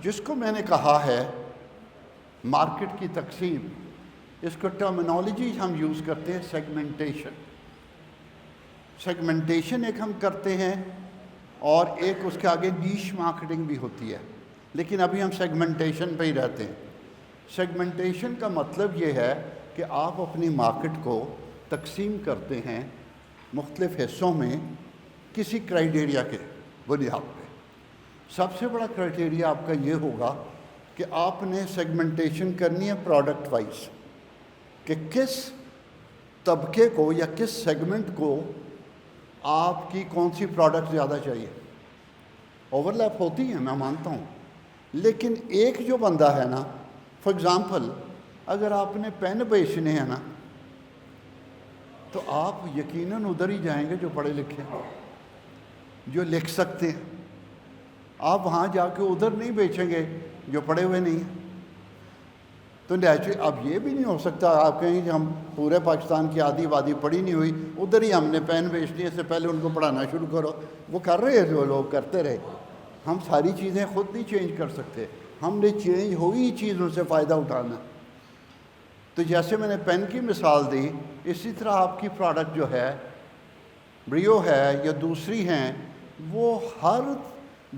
جس کو میں نے کہا ہے مارکیٹ کی تقسیم، اس کو ٹرمینالوجی ہم یوز کرتے ہیں سیگمنٹیشن۔ سیگمنٹیشن ایک ہم کرتے ہیں اور ایک اس کے آگے نیش مارکیٹنگ بھی ہوتی ہے، لیکن ابھی ہم سیگمنٹیشن پہ ہی رہتے ہیں۔ سیگمنٹیشن کا مطلب یہ ہے کہ آپ اپنی مارکیٹ کو تقسیم کرتے ہیں مختلف حصوں میں کسی کرائیٹیریا کے بنیاد پہ۔ سب سے بڑا کرائیٹیریا آپ کا یہ ہوگا کہ آپ نے سیگمنٹیشن کرنی ہے پروڈکٹ وائز، کہ کس طبقے کو یا کس سیگمنٹ کو آپ کی کون سی پروڈکٹ زیادہ چاہیے۔ اوور لیپ ہوتی ہیں، میں مانتا ہوں، لیکن ایک جو بندہ ہے نا، فار ایگزامپل اگر آپ نے پین بیچنے ہیں نا تو آپ یقیناً ادھر ہی جائیں گے جو پڑھے لکھے ہیں، جو لکھ سکتے ہیں۔ آپ وہاں جا کے ادھر نہیں بیچیں گے جو پڑھے ہوئے نہیں ہیں۔ تو نیچرلی اب یہ بھی نہیں ہو سکتا آپ کہیں کہ ہم پورے پاکستان کی آدھی وادی پڑھی نہیں ہوئی، ادھر ہی ہم نے پین بیچنی ہے، اس سے پہلے ان کو پڑھانا شروع کرو۔ وہ کر رہے ہیں، جو لوگ کرتے رہے۔ ہم ساری چیزیں خود نہیں چینج کر سکتے، ہم نے چینج ہوئی چیزوں سے فائدہ اٹھانا۔ تو جیسے میں نے پین کی مثال دی، اسی طرح آپ کی پروڈکٹ جو ہے، بریو ہے یا دوسری ہیں، وہ ہر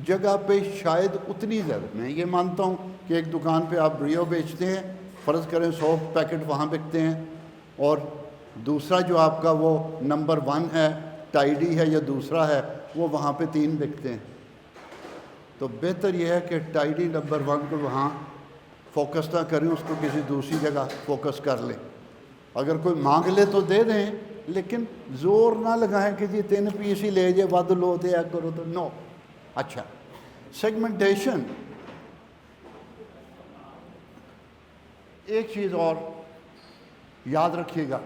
جگہ پہ شاید اتنی زیادہ، میں یہ مانتا ہوں کہ ایک دکان پہ آپ بریو بیچتے ہیں، فرض کریں 100 پیکٹ وہاں بکتے ہیں، اور دوسرا جو آپ کا وہ نمبر 1 ہے، ٹائیڈی ہے یا دوسرا ہے، وہ وہاں پہ 3 بکتے ہیں۔ تو بہتر یہ ہے کہ ٹائیڈی نمبر 1 کو وہاں فوکس نہ کریں، اس کو کسی دوسری جگہ فوکس کر لیں۔ اگر کوئی مانگ لے تو دے دیں، لیکن زور نہ لگائیں کہ جی 3 پیس ہی لے جائے، ود لو دے کرو، تو نو۔ اچھا، سیگمنٹیشن ایک چیز اور یاد رکھیے گا،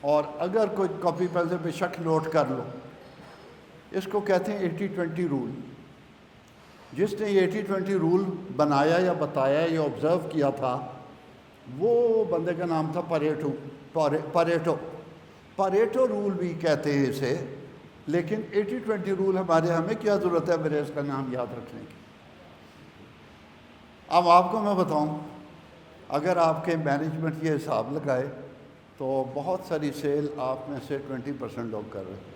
اور اگر کوئی کاپی پینسل پہ شک نوٹ کر لو، اس کو کہتے ہیں 80-20 رول۔ جس نے یہ 80-20 رول بنایا یا بتایا یا آبزرو کیا تھا، وہ بندے کا نام تھا پاریٹو رول بھی کہتے ہیں اسے، لیکن 80-20 رول ہمیں کیا ضرورت ہے میرے اس کا نام یاد رکھنے کی۔ اب آپ کو میں بتاؤں، اگر آپ کے مینجمنٹ یہ حساب لگائے تو بہت ساری سیل آپ میں سے 20% لوگ کر رہے ہیں۔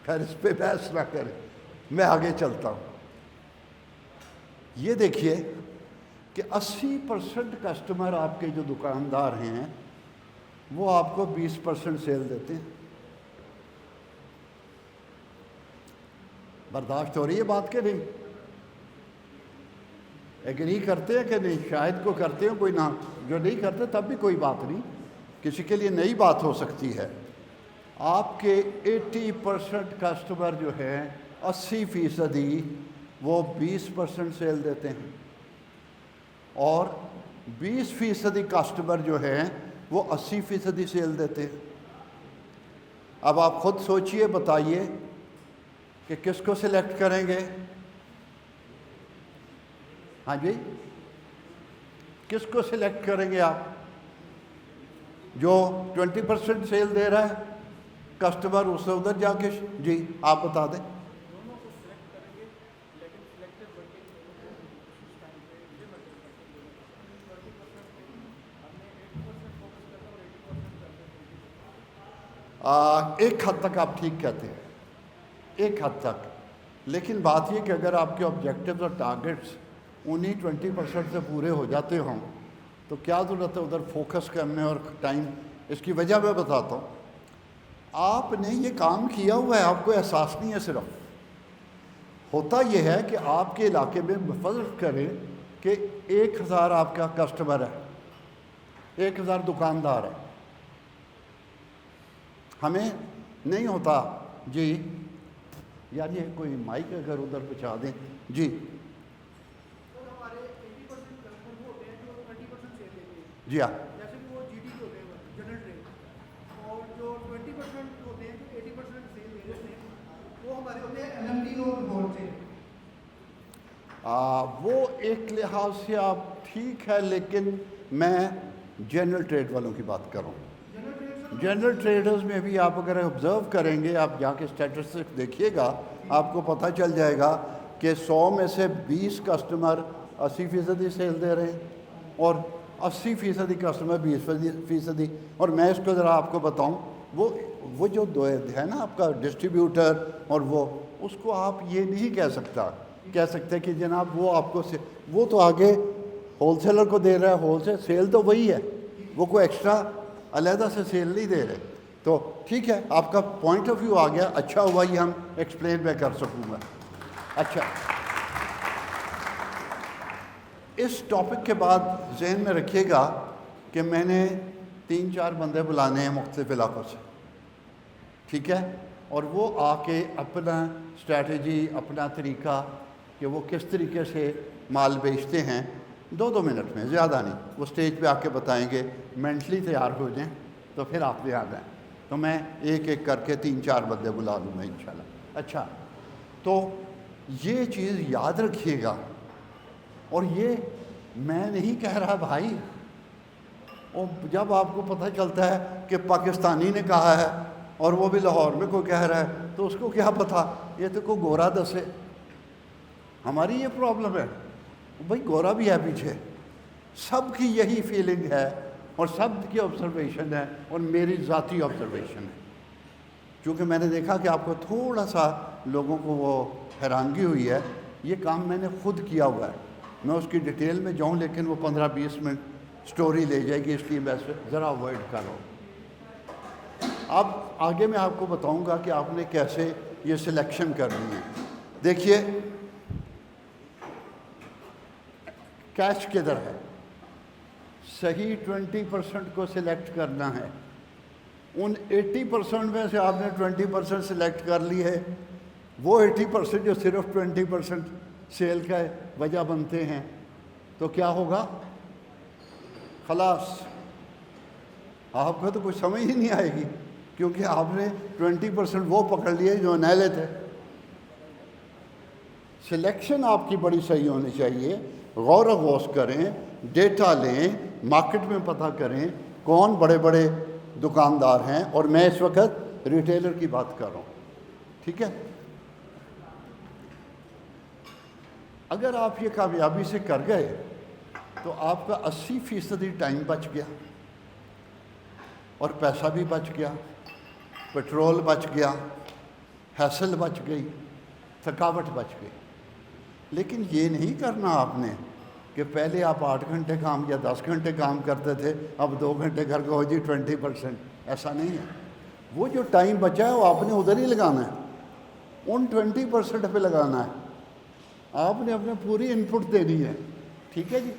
خیر اس پہ بحث نہ کریں، میں آگے چلتا ہوں۔ یہ دیکھیے کہ 80% کسٹمر آپ کے جو دکاندار ہیں وہ آپ کو 20% سیل دیتے ہیں۔ برداشت ہو رہی ہے بات کہ نہیں؟ ایگری کرتے ہیں کہ نہیں؟ شاید کو کرتے ہیں، کوئی نہ، جو نہیں کرتے تب بھی کوئی بات نہیں، کسی کے لیے نئی بات ہو سکتی ہے۔ آپ کے 80% کسٹمر جو ہیں، 80% وہ 20% سیل دیتے ہیں، اور 20% کسٹمر جو ہیں وہ 80% سیل دیتے ہیں۔ اب آپ خود سوچئے، بتائیے کہ کس کو سلیکٹ کریں گے؟ ہاں جی، کس کو سلیکٹ کریں گے آپ؟ جو 20% سیل دے رہا ہے کسٹمر، اس سے ادھر جا کے جی آپ بتا دیں۔ ایک حد تک آپ ٹھیک کہتے ہیں، ایک حد تک، لیکن بات یہ کہ اگر آپ کے آبجیکٹیوز اور ٹارگیٹس انہی 20% سے پورے ہو جاتے ہوں تو کیا ضرورت ہے ادھر فوکس کرنے اور ٹائم؟ اس کی وجہ میں بتاتا ہوں۔ آپ نے یہ کام کیا ہوا ہے، آپ کو احساس نہیں ہے۔ صرف ہوتا یہ ہے کہ آپ کے علاقے میں فرض کریں کہ 1000 آپ کا کسٹمر ہے، 1000 دکاندار ہے۔ ہمیں نہیں ہوتا جی، یار یہ کوئی مائک اگر ادھر پہنچا دیں جی، جی ہاں، جیسے کہ وہ جی ڈی ہوتے ہیں جنرل ٹریڈ، اور جو 20% ہوتے ہیں جو 80% سیل دے رہے ہیں وہ ہمارے ہوتے ہیں ایل ایم ڈی اور گولڈ سے۔ وہ ایک لحاظ سے آپ ٹھیک ہے، لیکن میں جنرل ٹریڈ والوں کی بات کر رہا ہوں۔ جنرل ٹریڈرز میں بھی آپ اگر آبزرو کریں گے، آپ جا کے اسٹیٹسٹک دیکھیے گا آپ کو پتہ چل جائے گا کہ 100 میں سے 20 کسٹمر 80% سیل دے رہے ہیں اور 80% کسٹمر 20%. اور میں اس کو ذرا آپ کو بتاؤں، وہ جو دو ہے نا آپ کا ڈسٹریبیوٹر، اور اس کو آپ یہ نہیں کہہ سکتے کہ جناب وہ آپ کو وہ تو آگے ہول سیلر کو دے رہا ہے، ہول سیل تو وہی ہے، وہ کوئی ایکسٹرا علیحدہ سے سیل نہیں دے رہے. تو ٹھیک ہے، آپ کا پوائنٹ آف ویو آ گیا، اچھا ہوا یہ ہم ایکسپلین میں کر سکوں گا. اچھا، اس ٹاپک کے بعد ذہن میں رکھیے گا کہ میں نے 3-4 بندے بلانے ہیں مختلف علاقوں سے، ٹھیک ہے، اور وہ آ کے اپنا اسٹریٹجی، اپنا طریقہ کہ وہ کس طریقے سے مال بیچتے ہیں 2 منٹ میں، زیادہ نہیں، وہ اسٹیج پہ آ کے بتائیں گے. مینٹلی تیار ہو جائیں تو پھر آپ بھی آ جائیں. تو میں ایک ایک کر کے 3-4 بندے بلا لوں گا انشاءاللہ. اچھا، تو یہ چیز یاد رکھیے گا، اور یہ میں نہیں کہہ رہا بھائی، اور جب آپ کو پتہ چلتا ہے کہ پاکستانی نے کہا ہے اور وہ بھی لاہور میں کوئی کہہ رہا ہے تو اس کو کیا پتہ، یہ تو کوئی گورا دسے. ہماری یہ پرابلم ہے بھائی، گورا بھی ہے پیچھے. سب کی یہی فیلنگ ہے اور سب کی آبزرویشن ہے، اور میری ذاتی آبزرویشن ہے. چونکہ میں نے دیکھا کہ آپ کو تھوڑا سا لوگوں کو وہ حیرانگی ہوئی ہے، یہ کام میں نے خود کیا ہوا ہے. میں اس کی ڈیٹیل میں جاؤں لیکن وہ 15-20 منٹ سٹوری لے جائے گی، اس لیے میں ذرا اوائڈ کر رہا ہوں. اب آگے میں آپ کو بتاؤں گا کہ آپ نے کیسے یہ سلیکشن کرنی ہے. دیکھیے کیش کدھر ہے، صحیح 20% کو سلیکٹ کرنا ہے. ان 80% میں سے آپ نے 20% سلیکٹ کر لی ہے. وہ 80% جو صرف 20% سیل کا وجہ بنتے ہیں، تو کیا ہوگا؟ خلاص آپ کو تو کچھ سمجھ ہی نہیں آئے گی، کیونکہ آپ نے 20% وہ پکڑ لیے جو نیلے تھے. سلیکشن آپ کی بڑی صحیح ہونی چاہیے. غور و غوص کریں، ڈیٹا لیں، مارکیٹ میں پتہ کریں کون بڑے بڑے دکاندار ہیں، اور میں اس وقت ریٹیلر کی بات کر رہا ہوں، ٹھیک ہے. اگر آپ یہ کامیابی سے کر گئے تو آپ کا 80% ٹائم بچ گیا، اور پیسہ بھی بچ گیا، پیٹرول بچ گیا، ہیسل بچ گئی، تھکاوٹ بچ گئی. لیکن یہ نہیں کرنا آپ نے کہ پہلے آپ 8 گھنٹے کام یا 10 گھنٹے کام کرتے تھے، اب 2 گھنٹے گھر کو ہو جی 20%. ایسا نہیں ہے. وہ جو ٹائم بچا ہے وہ آپ نے ادھر ہی لگانا ہے، ان 20% پہ لگانا ہے. آپ نے اپنے پوری ان پٹ دینی ہے، ٹھیک ہے جی.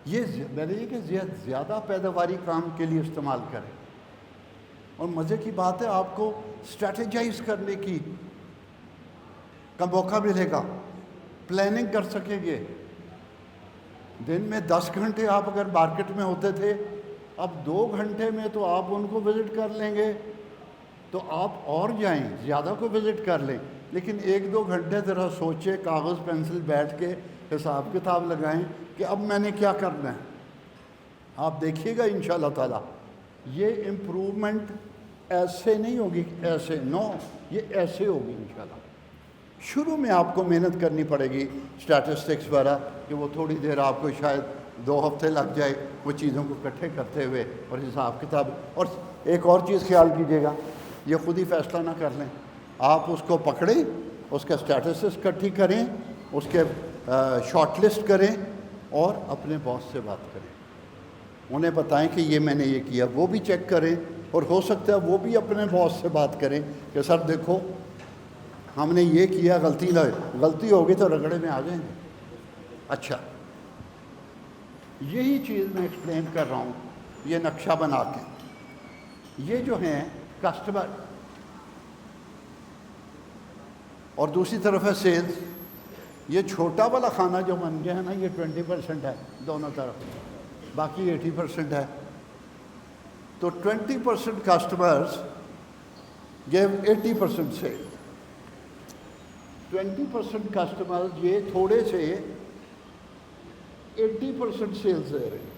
یہ میں نے یہ کہ زیادہ پیداواری کام کے لیے استعمال کریں. اور مزے کی بات ہے، آپ کو اسٹریٹجائز کرنے کا موقع ملے گا، پلاننگ کر سکیں گے. دن میں 10 گھنٹے آپ اگر مارکیٹ میں ہوتے تھے، اب 2 گھنٹے میں تو آپ ان کو وزٹ کر لیں گے. تو آپ اور جائیں، زیادہ کو وزٹ کر لیں، لیکن 1-2 گھنٹے ذرا سوچیں، کاغذ پینسل بیٹھ کے حساب کتاب لگائیں کہ اب میں نے کیا کرنا ہے. آپ دیکھیے گا انشاءاللہ تعالیٰ یہ امپروومنٹ ایسے نہیں ہوگی، ایسے نو، یہ ایسے ہوگی انشاءاللہ. شروع میں آپ کو محنت کرنی پڑے گی اسٹیٹسٹکس وغیرہ، کہ وہ تھوڑی دیر آپ کو شاید 2 ہفتے لگ جائے وہ چیزوں کو اکٹھے کرتے ہوئے اور حساب کتاب. اور ایک اور چیز خیال کیجیے گا، یہ خود ہی فیصلہ نہ کر لیں، آپ اس کو پکڑیں، اس کا اسٹیٹسٹکس اکٹھی کریں، اس کے شارٹ لسٹ کریں، اور اپنے باس سے بات کریں، انہیں بتائیں کہ یہ میں نے یہ کیا. وہ بھی چیک کریں، اور ہو سکتا ہے وہ بھی اپنے باس سے بات کریں کہ سر دیکھو ہم نے یہ کیا، غلطی ہوگی تو رگڑے میں آ جائیں گے. اچھا، یہی چیز میں ایکسپلین کر رہا ہوں، یہ نقشہ بنا کے. یہ جو ہیں کسٹمر، اور دوسری طرف ہے سیلز. یہ چھوٹا والا کھانا جو بن گیا ہے نا، یہ 20% ہے دونوں طرف، باقی 80% ہے. تو 20% کسٹمرز گیو 80% سیل. 20% کسٹمرز یہ تھوڑے سے 80% سیلز دے رہے ہیں،